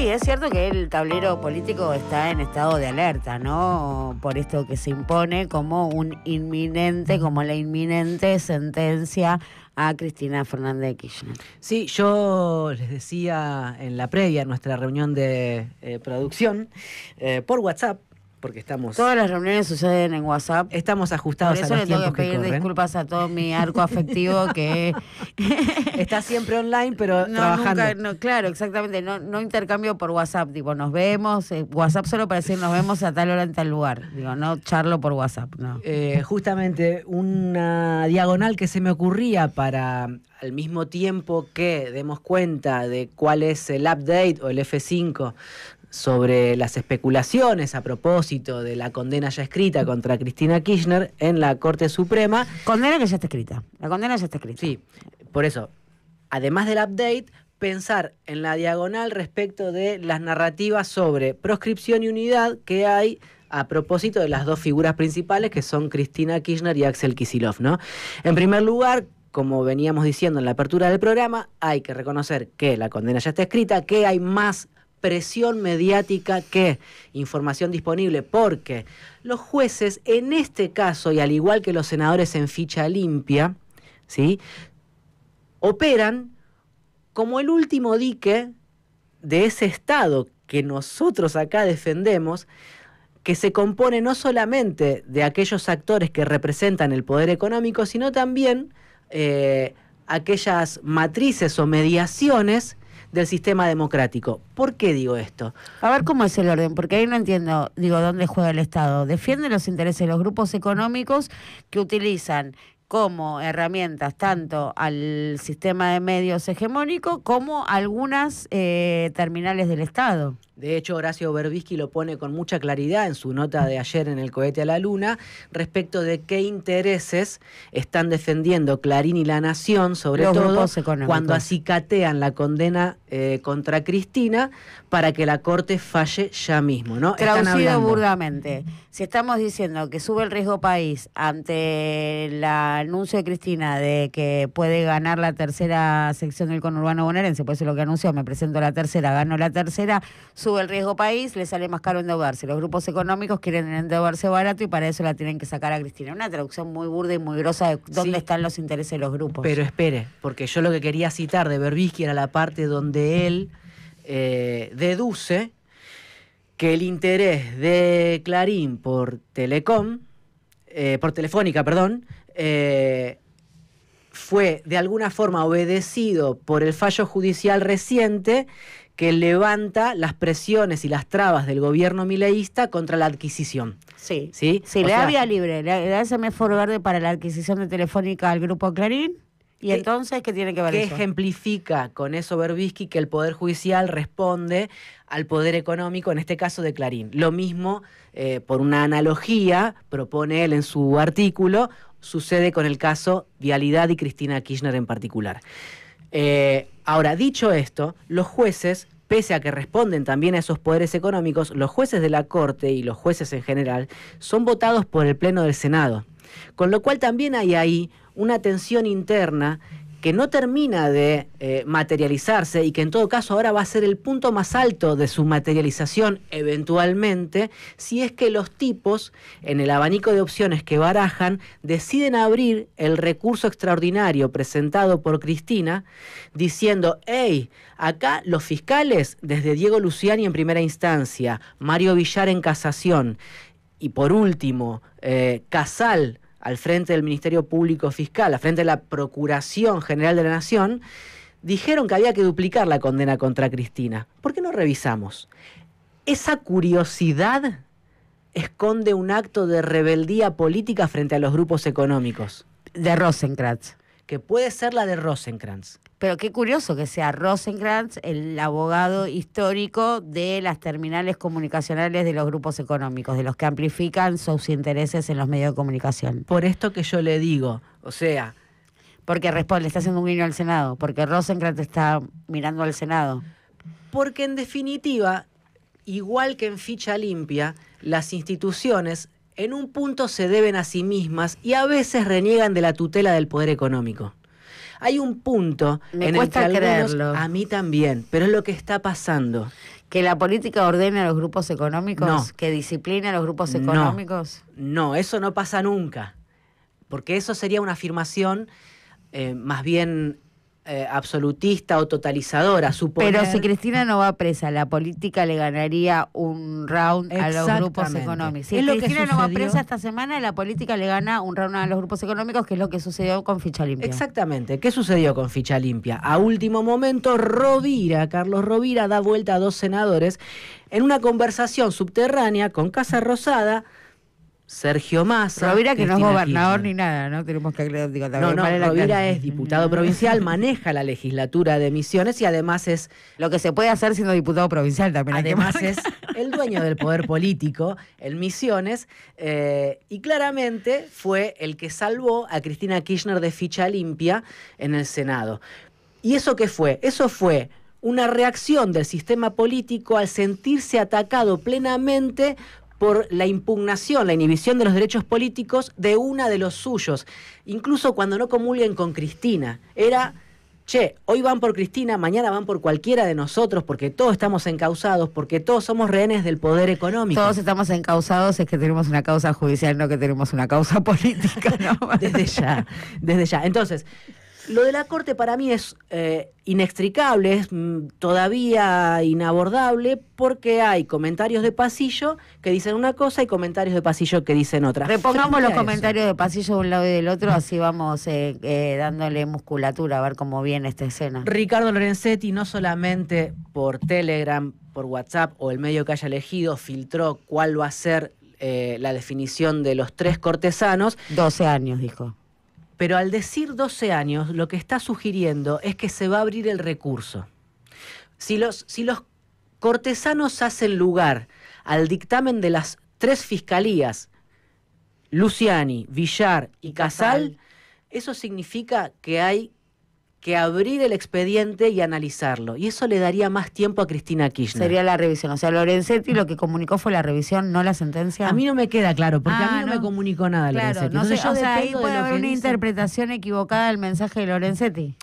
Sí, es cierto que el tablero político está en estado de alerta, ¿no? Por esto que se impone como la inminente sentencia a Cristina Fernández de Kirchner. Sí, yo les decía en la previa, en nuestra reunión de producción, por WhatsApp, porque estamos... Todas las reuniones suceden en WhatsApp. Estamos ajustados a los tiempos que corren. Por eso le tengo que pedir disculpas a todo mi arco afectivo que... Está siempre online, pero trabajando. Nunca, claro, exactamente. No intercambio por WhatsApp. Tipo, nos vemos. WhatsApp solo para decir nos vemos a tal hora en tal lugar. Digo, no charlo por WhatsApp, no. Justamente una diagonal que se me ocurría para... al mismo tiempo que demos cuenta de cuál es el update o el F5 sobre las especulaciones a propósito de la condena ya escrita contra Cristina Kirchner en la Corte Suprema. Condena que ya está escrita. La condena ya está escrita. Sí, por eso, además del update, pensar en la diagonal respecto de las narrativas sobre proscripción y unidad que hay a propósito de las dos figuras principales que son Cristina Kirchner y Axel Kicillof, ¿no? En primer lugar, como veníamos diciendo en la apertura del programa, hay que reconocer que la condena ya está escrita, que hay más presión mediática que información disponible, porque los jueces, en este caso, y al igual que los senadores en ficha limpia, ¿sí?, operan como el último dique de ese Estado que nosotros acá defendemos, que se compone no solamente de aquellos actores que representan el poder económico, sino también aquellas matrices o mediaciones del sistema democrático. ¿Por qué digo esto? A ver cómo es el orden, porque ahí no entiendo, dónde juega el Estado. Defiende los intereses de los grupos económicos que utilizan como herramientas tanto al sistema de medios hegemónico como algunas terminales del Estado. De hecho, Horacio Berbisky lo pone con mucha claridad en su nota de ayer en El Cohete a la Luna respecto de qué intereses están defendiendo Clarín y La Nación, sobre todo cuando acicatean la condena contra Cristina para que la Corte falle ya mismo, ¿no? Traducido burdamente, si estamos diciendo que sube el riesgo país ante el anuncio de Cristina de que puede ganar la tercera sección del conurbano bonaerense, pues eso es lo que anunció, me presento la tercera, gano la tercera, sube el riesgo país, le sale más caro endeudarse. Los grupos económicos quieren endeudarse barato y para eso la tienen que sacar a Cristina. Una traducción muy burda y muy grosa de dónde están los intereses de los grupos. Pero espere, porque yo lo que quería citar de Berbisky era la parte donde él deduce que el interés de Clarín por Telefónica, fue de alguna forma obedecido por el fallo judicial reciente que levanta las presiones y las trabas del gobierno mileísta contra la adquisición. Sí, le da vía libre, le da ese semáforo verde para la adquisición de Telefónica al grupo Clarín. ¿Y entonces qué tiene que ver eso? ¿Qué ejemplifica con eso Berbisky? Que el Poder Judicial responde al poder económico, en este caso de Clarín. Lo mismo, por una analogía, propone él en su artículo, sucede con el caso Vialidad y Cristina Kirchner en particular. Ahora, dicho esto, los jueces, pese a que responden también a esos poderes económicos, los jueces de la Corte y los jueces en general son votados por el Pleno del Senado. Con lo cual también hay ahí una tensión interna que no termina de materializarse y que en todo caso ahora va a ser el punto más alto de su materialización eventualmente, si es que los tipos, en el abanico de opciones que barajan, deciden abrir el recurso extraordinario presentado por Cristina, diciendo, hey, acá los fiscales, desde Diego Luciani en primera instancia, Mario Villar en casación, y por último, Casal, al frente del Ministerio Público Fiscal, al frente de la Procuración General de la Nación, dijeron que había que duplicar la condena contra Cristina. ¿Por qué no revisamos? Esa curiosidad esconde un acto de rebeldía política frente a los grupos económicos. De Rosenkrantz. Que puede ser la de Rosenkrantz. Pero qué curioso que sea Rosenkrantz el abogado histórico de las terminales comunicacionales de los grupos económicos, de los que amplifican sus intereses en los medios de comunicación. Por esto que yo le digo, o sea... Porque responde, le está haciendo un guiño al Senado, porque Rosenkrantz está mirando al Senado. Porque en definitiva, igual que en ficha limpia, las instituciones en un punto se deben a sí mismas y a veces reniegan de la tutela del poder económico. Hay un punto en el que algunos, creerlo. a mí también, pero es lo que está pasando. ¿Que la política ordene a los grupos económicos? No. ¿Que discipline a los grupos económicos? No, eso no pasa nunca. Porque eso sería una afirmación más bien absolutista o totalizadora. Pero si Cristina no va presa, la política le ganaría un round a los grupos económicos. Si Cristina no va presa esta semana, la política le gana un round a los grupos económicos, que es lo que sucedió con Ficha Limpia. Exactamente. ¿Qué sucedió con Ficha Limpia? A último momento, Carlos Rovira, da vuelta a 2 senadores en una conversación subterránea con Casa Rosada, Sergio Massa. Rovira, que no es gobernador Kirchner. ni nada, ¿no? Tenemos que aclarar. Rovira es diputado provincial, maneja la legislatura de Misiones y además es... Lo que se puede hacer siendo diputado provincial también. Además es el dueño del poder político en Misiones y claramente fue el que salvó a Cristina Kirchner de Ficha Limpia en el Senado. ¿Y eso qué fue? Eso fue una reacción del sistema político al sentirse atacado plenamente por la impugnación, la inhibición de los derechos políticos de una de los suyos. Incluso cuando no comulguen con Cristina. Era, hoy van por Cristina, mañana van por cualquiera de nosotros, porque todos estamos encausados, porque todos somos rehenes del poder económico. Todos estamos encausados, es que tenemos una causa judicial, no que tenemos una causa política, ¿no? Desde ya. Entonces, lo de la Corte para mí es inextricable, es todavía inabordable, porque hay comentarios de pasillo que dicen una cosa y comentarios de pasillo que dicen otra. Repongamos los comentarios de pasillo de un lado y del otro, así vamos dándole musculatura a ver cómo viene esta escena. Ricardo Lorenzetti, no solamente por Telegram, por WhatsApp o el medio que haya elegido, filtró cuál va a ser la definición de los 3 cortesanos. 12 años, dijo. Pero al decir 12 años, lo que está sugiriendo es que se va a abrir el recurso. Si los cortesanos hacen lugar al dictamen de las 3 fiscalías, Luciani, Villar y Casal, eso significa que hay que abrir el expediente y analizarlo. Y eso le daría más tiempo a Cristina Kirchner. Sería la revisión. O sea, Lorenzetti lo que comunicó fue la revisión, no la sentencia. A mí no me queda claro, porque a mí no me comunicó nada Lorenzetti. No sé, o sea, ahí puede haber una interpretación equivocada del mensaje de Lorenzetti.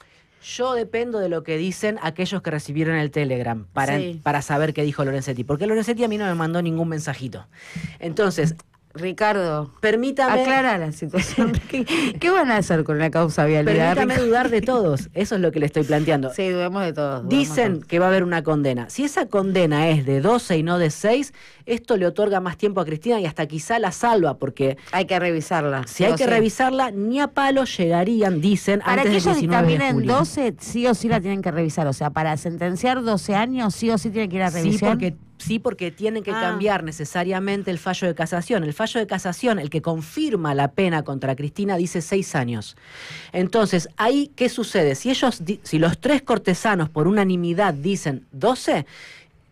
Yo dependo de lo que dicen aquellos que recibieron el Telegram para saber qué dijo Lorenzetti. Porque Lorenzetti a mí no me mandó ningún mensajito. Entonces, Ricardo, permítame... aclara la situación. ¿Qué van a hacer con la causa vialidad? Permítame dudar de todos. Eso es lo que le estoy planteando. Sí, dudemos de todos. Dicen que va a haber una condena. Si esa condena es de 12 y no de 6, esto le otorga más tiempo a Cristina y hasta quizá la salva, porque... Hay que revisarla. Si hay que revisarla, ni a palo llegarían, dicen, para antes del 19 de julio. Para que ellos dictaminen 12, sí o sí la tienen que revisar. O sea, para sentenciar 12 años, sí o sí tienen que ir a revisión. Sí, porque tienen que cambiar necesariamente el fallo de casación. El fallo de casación, el que confirma la pena contra Cristina, dice 6 años. Entonces, ahí, ¿qué sucede? Si los 3 cortesanos por unanimidad dicen 12,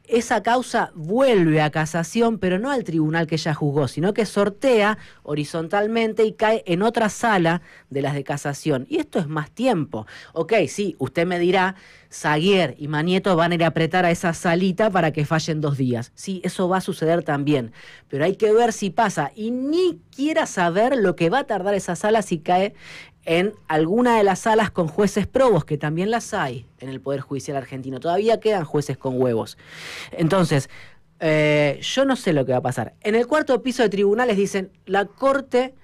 esa causa vuelve a casación, pero no al tribunal que ya juzgó, sino que sortea horizontalmente y cae en otra sala de las de casación. Y esto es más tiempo. Ok, sí, usted me dirá, Saguier y Manieto van a ir a apretar a esa salita para que fallen 2 días. Sí, eso va a suceder también. Pero hay que ver si pasa. Y ni quiera saber lo que va a tardar esa sala si cae en alguna de las salas con jueces probos, que también las hay en el Poder Judicial argentino. Todavía quedan jueces con huevos. Entonces, yo no sé lo que va a pasar. En el 4º piso de tribunales dicen, la Corte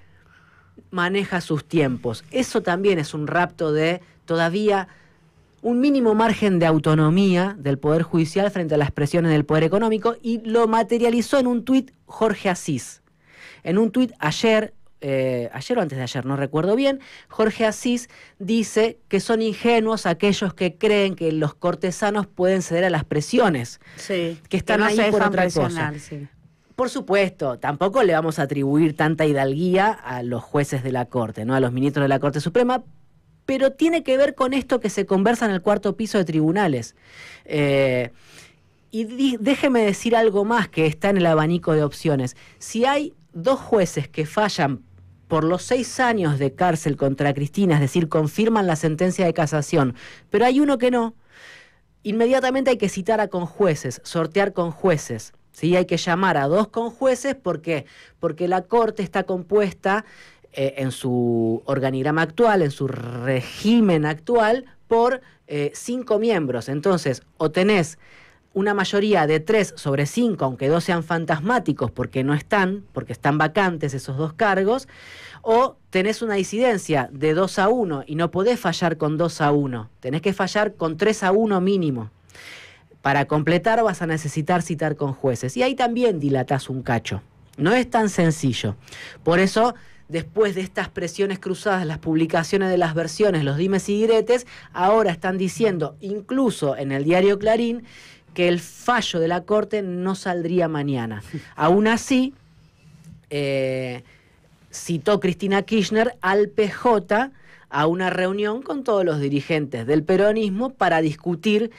maneja sus tiempos. Eso también es un rapto de todavía un mínimo margen de autonomía del Poder Judicial frente a las presiones del Poder Económico, y lo materializó en un tuit Jorge Asís. En un tuit ayer o antes de ayer, no recuerdo bien, Jorge Asís dice que son ingenuos aquellos que creen que los cortesanos pueden ceder a las presiones, sí, que están ahí por otra cosa. Sí. Por supuesto, tampoco le vamos a atribuir tanta hidalguía a los jueces de la Corte, ¿no? A los ministros de la Corte Suprema, pero tiene que ver con esto que se conversa en el 4º piso de tribunales. Y déjeme decir algo más que está en el abanico de opciones. Si hay 2 jueces que fallan por los 6 años de cárcel contra Cristina, es decir, confirman la sentencia de casación, pero hay uno que no, inmediatamente hay que citar a conjueces, sortear conjueces. ¿Sí? Hay que llamar a 2 conjueces. ¿Por qué? Porque la Corte está compuesta en su organigrama actual, en su régimen actual, por 5 miembros. Entonces, o tenés una mayoría de 3/5, aunque 2 sean fantasmáticos porque no están, porque están vacantes esos 2 cargos, o tenés una disidencia de 2-1 y no podés fallar con 2-1, tenés que fallar con 3-1 mínimo. Para completar vas a necesitar citar con jueces, y ahí también dilatás un cacho. No es tan sencillo. Por eso, después de estas presiones cruzadas, las publicaciones de las versiones, los dimes y diretes, ahora están diciendo, incluso en el diario Clarín, que el fallo de la Corte no saldría mañana. Aún así, citó Cristina Kirchner al PJ a una reunión con todos los dirigentes del peronismo para discutir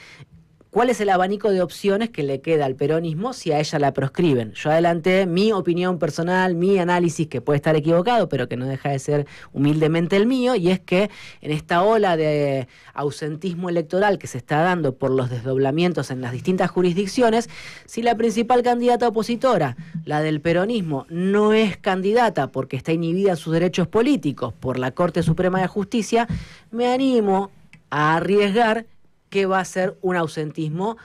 cuál es el abanico de opciones que le queda al peronismo si a ella la proscriben. Yo adelanté mi opinión personal, mi análisis, que puede estar equivocado, pero que no deja de ser humildemente el mío, y es que en esta ola de ausentismo electoral que se está dando por los desdoblamientos en las distintas jurisdicciones, si la principal candidata opositora, la del peronismo, no es candidata porque está inhibida en sus derechos políticos por la Corte Suprema de Justicia, me animo a arriesgar que va a ser un ausentismo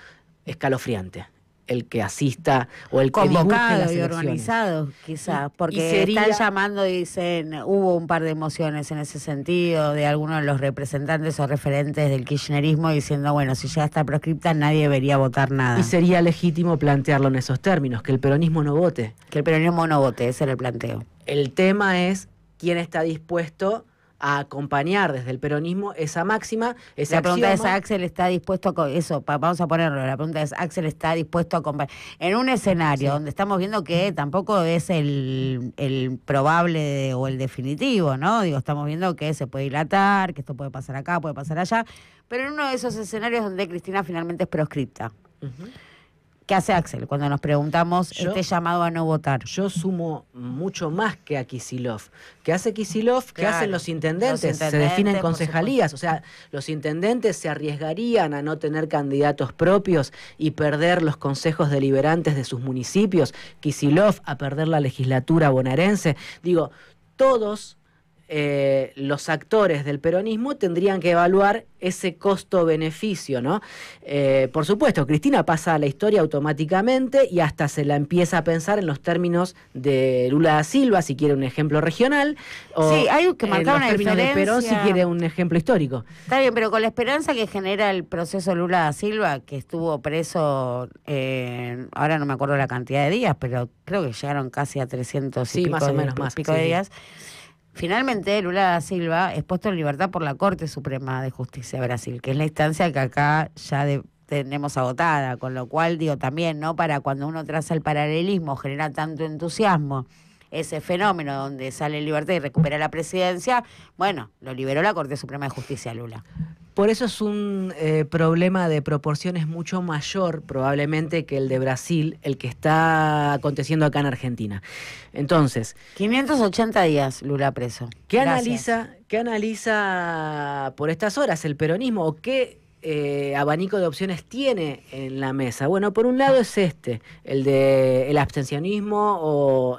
escalofriante, el que asista o el que dibuje las convocado y elecciones. organizado, quizás, porque están llamando y dicen, hubo un par de emociones en ese sentido de algunos de los representantes o referentes del kirchnerismo diciendo, bueno, si ya está proscripta nadie debería votar nada. Y sería legítimo plantearlo en esos términos, que el peronismo no vote. Que el peronismo no vote, ese era el planteo. El tema es quién está dispuesto a acompañar desde el peronismo esa máxima, esa La pregunta axioma. es, ¿Axel está dispuesto a eso? Vamos a ponerlo, la pregunta es, ¿Axel está dispuesto a acompañar? En un escenario donde estamos viendo que tampoco es el probable o el definitivo, ¿no? Digo, estamos viendo que se puede dilatar, que esto puede pasar acá, puede pasar allá, pero en uno de esos escenarios donde Cristina finalmente es proscripta. ¿Qué hace Axel cuando nos preguntamos este llamado a no votar? Yo sumo mucho más que a Kicillof. ¿Qué hace Kicillof? ¿Qué hacen los intendentes? Se definen concejalías. O sea, los intendentes se arriesgarían a no tener candidatos propios y perder los consejos deliberantes de sus municipios. Kicillof a perder la legislatura bonaerense. Digo, todos los actores del peronismo tendrían que evaluar ese costo-beneficio, ¿no? Por supuesto, Cristina pasa a la historia automáticamente y hasta se la empieza a pensar en los términos de Lula da Silva, si quiere un ejemplo regional, o sí, hay que marcar una diferencia. De Perón, si quiere un ejemplo histórico. Está bien, pero con la esperanza que genera el proceso Lula da Silva, que estuvo preso, ahora no me acuerdo la cantidad de días, pero creo que llegaron casi a 300 y pico, más o menos más, pico de días. Finalmente, Lula da Silva es puesto en libertad por la Corte Suprema de Justicia de Brasil, que es la instancia que acá ya tenemos agotada, con lo cual, digo, también, ¿no? Para cuando uno traza el paralelismo, genera tanto entusiasmo ese fenómeno donde sale en libertad y recupera la presidencia, bueno, lo liberó la Corte Suprema de Justicia, Lula. Por eso es un problema de proporciones mucho mayor probablemente que el de Brasil, el que está aconteciendo acá en Argentina. Entonces, 580 días Lula preso. ¿Qué analiza por estas horas el peronismo o qué abanico de opciones tiene en la mesa? Bueno, por un lado es el de el abstencionismo o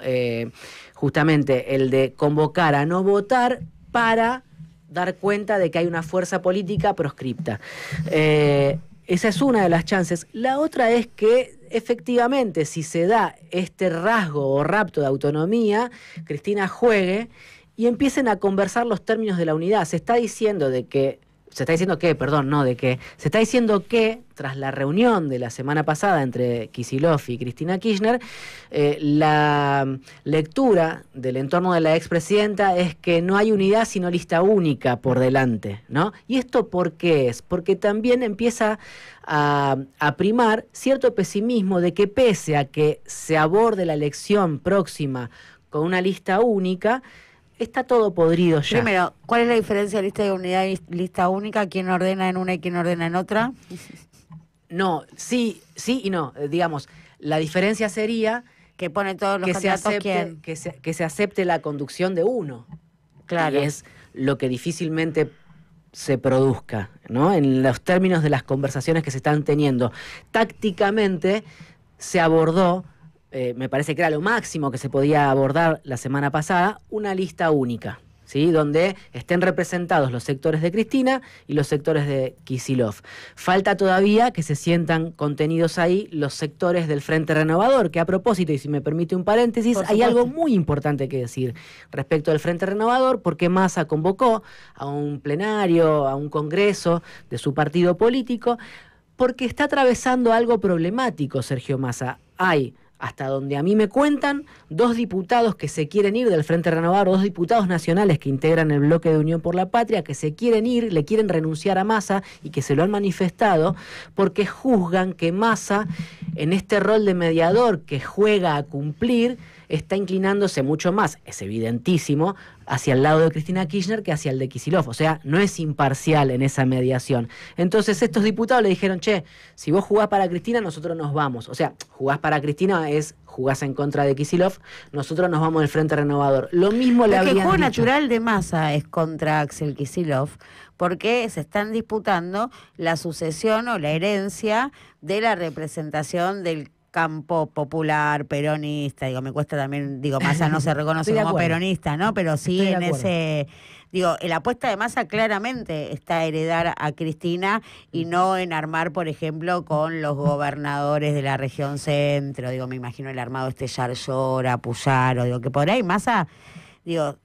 justamente el de convocar a no votar para dar cuenta de que hay una fuerza política proscripta. Esa es una de las chances. La otra es que efectivamente si se da este rasgo o rapto de autonomía, Cristina juegue y empiecen a conversar los términos de la unidad. Se está diciendo que tras la reunión de la semana pasada entre Kicillof y Cristina Kirchner, la lectura del entorno de la expresidenta es que no hay unidad sino lista única por delante, ¿no? ¿Y esto por qué es? Porque también empieza a primar cierto pesimismo de que pese a que se aborde la elección próxima con una lista única, está todo podrido ya. Primero, ¿cuál es la diferencia de lista de unidad y lista única? ¿Quién ordena en una y quién ordena en otra? No, sí y no. Digamos, la diferencia sería que pone todos los candidatos que se acepte la conducción de uno. Claro. Y es lo que difícilmente se produzca, ¿no? En los términos de las conversaciones que se están teniendo. Tácticamente se abordó, me parece que era lo máximo que se podía abordar la semana pasada, una lista única. ¿sí? Donde estén representados los sectores de Cristina y los sectores de Kicillof. Falta todavía que se sientan contenidos ahí los sectores del Frente Renovador, que a propósito, y si me permite un paréntesis, hay algo muy importante que decir respecto al Frente Renovador, porque Massa convocó a un plenario, a un congreso de su partido político, porque está atravesando algo problemático, Sergio Massa. Hay, hasta donde a mí me cuentan, 2 diputados que se quieren ir del Frente Renovador, 2 diputados nacionales que integran el bloque de Unión por la Patria, que se quieren ir, le quieren renunciar a Massa y que se lo han manifestado porque juzgan que Massa, en este rol de mediador que juega a cumplir, está inclinándose mucho más, es evidentísimo, hacia el lado de Cristina Kirchner que hacia el de Kicillof. O sea, no es imparcial en esa mediación. Entonces estos diputados le dijeron, che, si vos jugás para Cristina, nosotros nos vamos. O sea, jugás para Cristina es jugás en contra de Kicillof, nosotros nos vamos del Frente Renovador. Lo mismo le habrían dicho. El juego dicho. natural de Massa es contra Axel Kicillof, porque se están disputando la sucesión o la herencia de la representación del campo popular, peronista. Digo, me cuesta también, digo, Massa no se reconoce como peronista, ¿no? Pero sí en ese... Digo, la apuesta de Massa claramente está a heredar a Cristina y no en armar, por ejemplo, con los gobernadores de la región centro. Digo, me imagino el armado Yarlora, Puyaro, digo, que por ahí Massa, digo,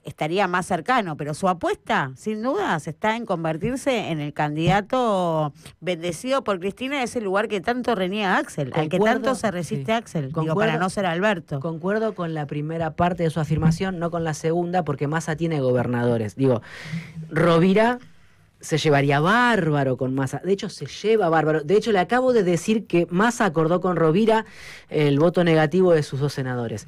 estaría más cercano, pero su apuesta, sin dudas, está en convertirse en el candidato bendecido por Cristina de ese lugar que tanto reniega Axel, al que tanto se resiste Axel, digo, para no ser Alberto. Concuerdo con la primera parte de su afirmación, no con la segunda, porque Massa tiene gobernadores. Digo, Rovira se llevaría bárbaro con Massa. De hecho, se lleva bárbaro. De hecho, le acabo de decir que Massa acordó con Rovira el voto negativo de sus 2 senadores.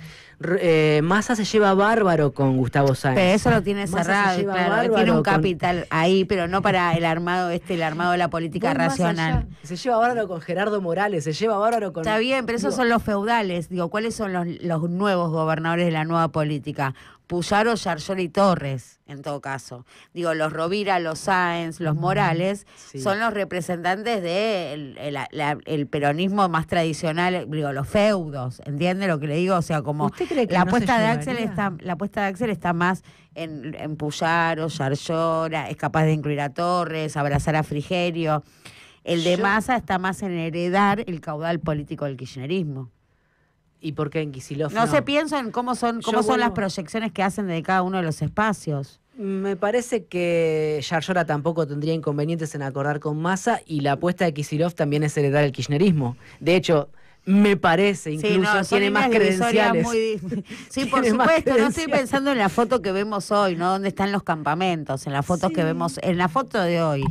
Massa se lleva bárbaro con Gustavo Sáenz. Pero eso lo tiene cerrado, claro. Tiene un capital ahí, pero no para el armado el armado de la política racional. Se lleva bárbaro con Gerardo Morales, se lleva bárbaro con... Está bien, pero esos son los feudales. Digo, ¿cuáles son los nuevos gobernadores de la nueva política? Puyaro, Yarlora y Torres, en todo caso. Digo, los Rovira, los Sáenz, los Morales, son los representantes del el peronismo más tradicional, digo, los feudos, ¿entiende lo que le digo? O sea, como la apuesta de Axel está más en Puyaro, Yarlora, es capaz de incluir a Torres, abrazar a Frigerio. El de Massa está más en heredar el caudal político del kirchnerismo. ¿Y por qué en Kicillof no? Se piensa en cómo son las proyecciones que hacen de cada uno de los espacios. Me parece que Yarlora tampoco tendría inconvenientes en acordar con Massa y la apuesta de Kicillof también es heredar el kirchnerismo. De hecho, me parece, incluso tiene más credenciales. Sí, por supuesto, no estoy pensando en la foto que vemos hoy, ¿no? ¿Dónde están los campamentos? En las fotos que vemos, en la foto de hoy.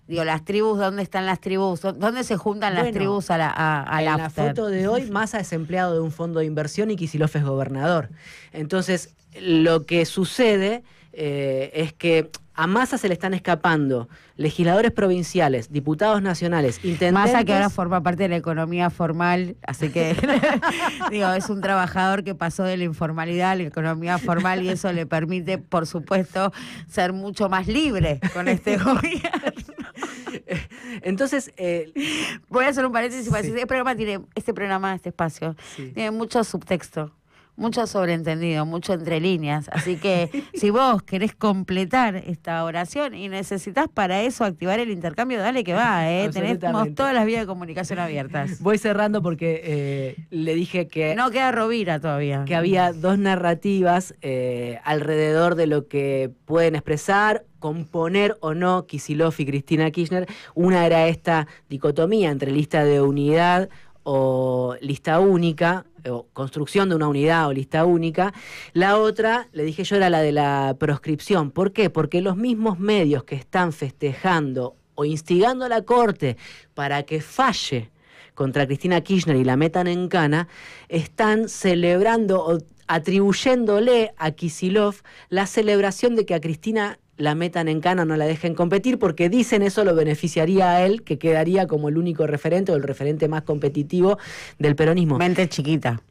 Digo, las tribus, ¿dónde están las tribus? ¿Dónde se juntan las tribus al en after? La foto de hoy, Massa es empleado de un fondo de inversión y Kicillof es gobernador. Entonces, lo que sucede es que a Massa se le están escapando legisladores provinciales, diputados nacionales, intendentes... Massa, que ahora forma parte de la economía formal, así que digo, es un trabajador que pasó de la informalidad a la economía formal y eso le permite, por supuesto, ser mucho más libre con este gobierno. Entonces, voy a hacer un paréntesis para decir, este espacio, tiene mucho subtexto, mucho sobreentendido, mucho entre líneas. Así que si vos querés completar esta oración y necesitas para eso activar el intercambio, dale que va, tenemos todas las vías de comunicación abiertas. Voy cerrando porque le dije que... No queda Rovira todavía. Que había 2 narrativas alrededor de lo que pueden expresar, componer o no Kicillof y Cristina Kirchner. Una era esta dicotomía entre lista de unidad o lista única, o construcción de una unidad o lista única. La otra, le dije yo, era la de la proscripción. ¿Por qué? Porque los mismos medios que están festejando o instigando a la Corte para que falle contra Cristina Kirchner y la metan en cana, están celebrando o atribuyéndole a Kicillof la celebración de que a Cristina la metan en cana, no la dejen competir, porque dicen eso lo beneficiaría a él, que quedaría como el único referente o el referente más competitivo del peronismo. Mente chiquita,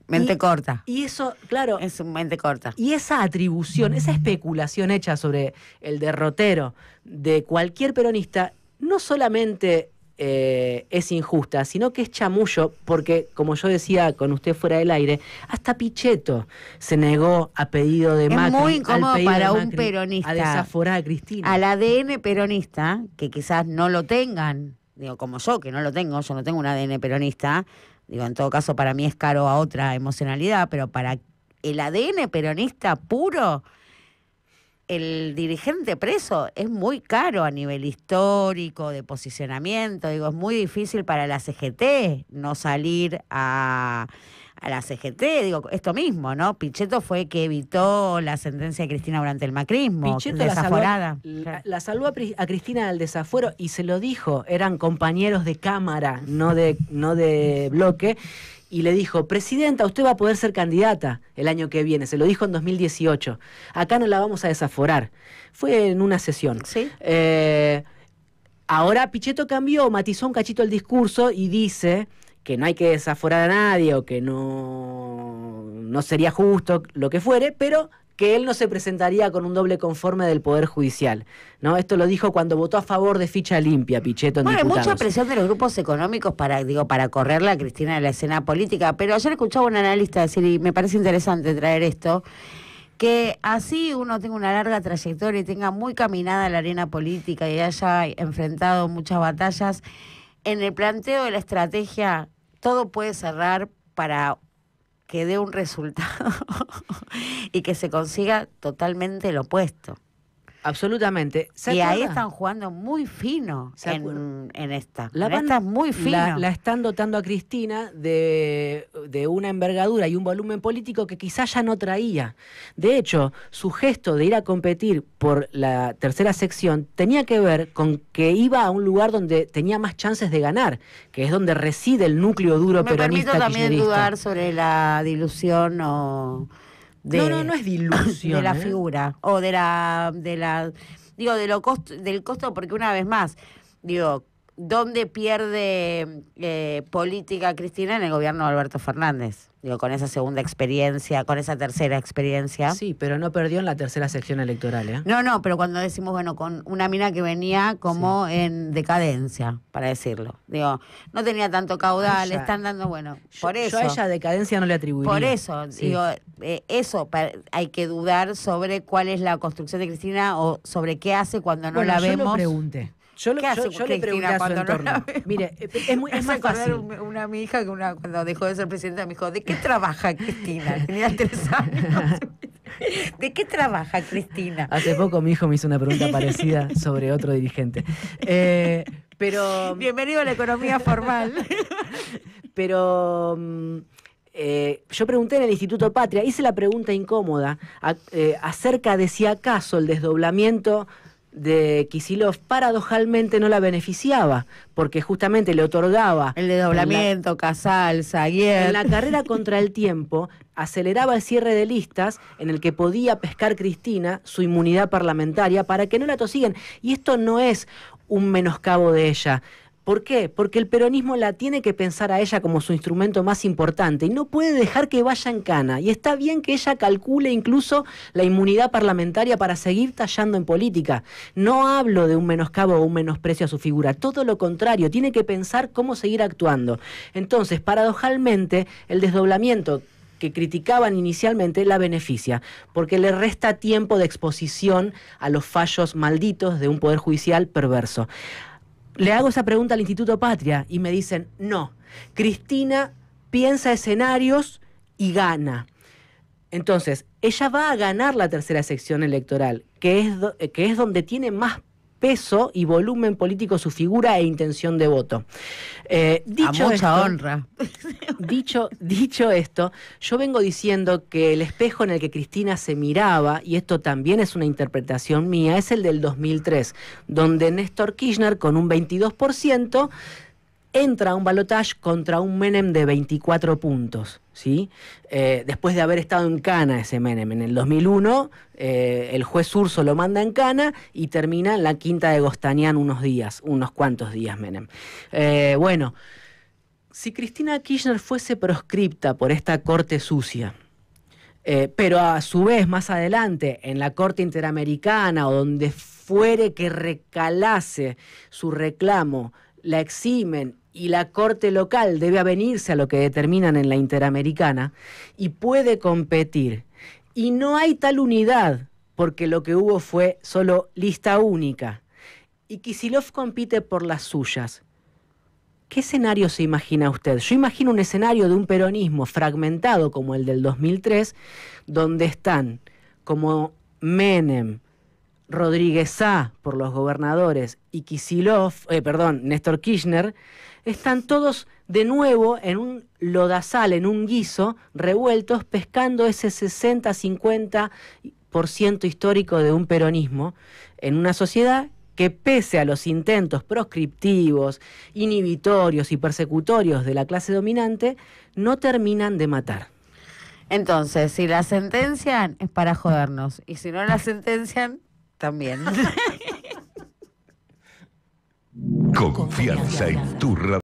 mente corta. Y eso, claro. Es un mente corta. Y esa atribución, esa especulación hecha sobre el derrotero de cualquier peronista, no solamente es injusta, sino que es chamullo, porque, como yo decía con usted fuera del aire, hasta Pichetto se negó a pedido de Macri. Es muy incómodo para un Macri, peronista. a desaforar a Cristina. Al ADN peronista, que quizás no lo tengan, digo, como yo, que no lo tengo, yo no tengo un ADN peronista, digo, en todo caso para mí es caro a otra emocionalidad, pero para el ADN peronista puro, el dirigente preso es muy caro a nivel histórico, de posicionamiento. Digo, es muy difícil para la CGT no salir a la CGT. Digo, esto mismo, ¿no? Pichetto fue que evitó la sentencia de Cristina durante el macrismo. Pichetto desaforada. la salvó a Cristina del desafuero y se lo dijo. Eran compañeros de cámara, no de bloque. Y le dijo, presidenta, usted va a poder ser candidata el año que viene. Se lo dijo en 2018. Acá no la vamos a desaforar. Fue en una sesión. ¿Sí? Ahora Pichetto cambió, matizó un cachito el discurso y dice que no hay que desaforar a nadie o que no sería justo, lo que fuere, pero que él no se presentaría con un doble conforme del Poder Judicial, ¿no? Esto lo dijo cuando votó a favor de ficha limpia, Pichetto, en Bueno, hay diputados. mucha presión de los grupos económicos para correrla a Cristina de la escena política, pero ayer escuchaba un analista decir, y me parece interesante traer esto, que así uno tenga una larga trayectoria y tenga muy caminada la arena política y haya enfrentado muchas batallas, en el planteo de la estrategia todo puede cerrar para que dé un resultado y que se consiga totalmente lo opuesto. Absolutamente. Y ahí están jugando muy fino en esta. Esta es muy fino. La están dotando a Cristina de una envergadura y un volumen político que quizás ya no traía. De hecho, su gesto de ir a competir por la tercera sección tenía que ver con que iba a un lugar donde tenía más chances de ganar, que es donde reside el núcleo duro peronista. Me permito también kirchnerista. dudar sobre la dilución o... no es dilución. De la figura o digo, del costo, porque una vez más, digo, ¿dónde pierde política Cristina? En el gobierno de Alberto Fernández. Digo, con esa segunda experiencia, con esa tercera experiencia. Sí, pero no perdió en la tercera sección electoral, ¿eh? No, pero cuando decimos, bueno, con una mina que venía como en decadencia, para decirlo. Digo, no tenía tanto caudal, le están dando, bueno, por eso. Yo a ella decadencia no le atribuiría. Por eso, sí. Digo, hay que dudar sobre cuál es la construcción de Cristina o sobre qué hace cuando no la vemos. Yo lo pregunté. Yo le pregunté a su entorno. Mire, es más fácil. Mi hija que cuando dejó de ser presidenta me dijo, ¿de qué trabaja Cristina? Tenía 3 años. ¿De qué trabaja Cristina? Hace poco mi hijo me hizo una pregunta parecida sobre otro dirigente. Pero bienvenido a la economía formal. Pero yo pregunté en el Instituto Patria, hice la pregunta incómoda acerca de si acaso el desdoblamiento de Kicillof paradojalmente no la beneficiaba, porque justamente le otorgaba... El desdoblamiento, Casals, Aguirre... En la carrera contra el tiempo, aceleraba el cierre de listas en el que podía pescar Cristina su inmunidad parlamentaria para que no la tosiguen. Y esto no es un menoscabo de ella. ¿Por qué? Porque el peronismo la tiene que pensar a ella como su instrumento más importante y no puede dejar que vaya en cana. Y está bien que ella calcule incluso la inmunidad parlamentaria para seguir tallando en política. No hablo de un menoscabo o un menosprecio a su figura, todo lo contrario, tiene que pensar cómo seguir actuando. Entonces, paradojalmente, el desdoblamiento que criticaban inicialmente la beneficia, porque le resta tiempo de exposición a los fallos malditos de un poder judicial perverso. Le hago esa pregunta al Instituto Patria y me dicen, no, Cristina piensa escenarios y gana. Entonces, ella va a ganar la tercera sección electoral, que es donde tiene más peso y volumen político su figura e intención de voto. Dicho mucha honra. Dicho esto, yo vengo diciendo que el espejo en el que Cristina se miraba, y esto también es una interpretación mía, es el del 2003, donde Néstor Kirchner con un 22% entra a un balotaje contra un Menem de 24 puntos, ¿sí? Después de haber estado en cana ese Menem. En el 2001, el juez Urso lo manda en cana y termina en la quinta de Gostanián unos cuantos días Menem. Bueno, si Cristina Kirchner fuese proscripta por esta corte sucia, pero a su vez más adelante en la Corte Interamericana o donde fuere que recalase su reclamo, la eximen y la corte local debe avenirse a lo que determinan en la Interamericana y puede competir. Y no hay tal unidad, porque lo que hubo fue solo lista única. Y Kicillof compite por las suyas. ¿Qué escenario se imagina usted? Yo imagino un escenario de un peronismo fragmentado como el del 2003, donde están como Menem, Rodríguez A por los gobernadores y Néstor Kirchner, están todos de nuevo en un lodazal, en un guiso, revueltos, pescando ese 60-50% histórico de un peronismo en una sociedad que, pese a los intentos proscriptivos, inhibitorios y persecutorios de la clase dominante, no terminan de matar. Entonces, si la sentencian es para jodernos, y si no la sentencian, también. Confianza en tu radio.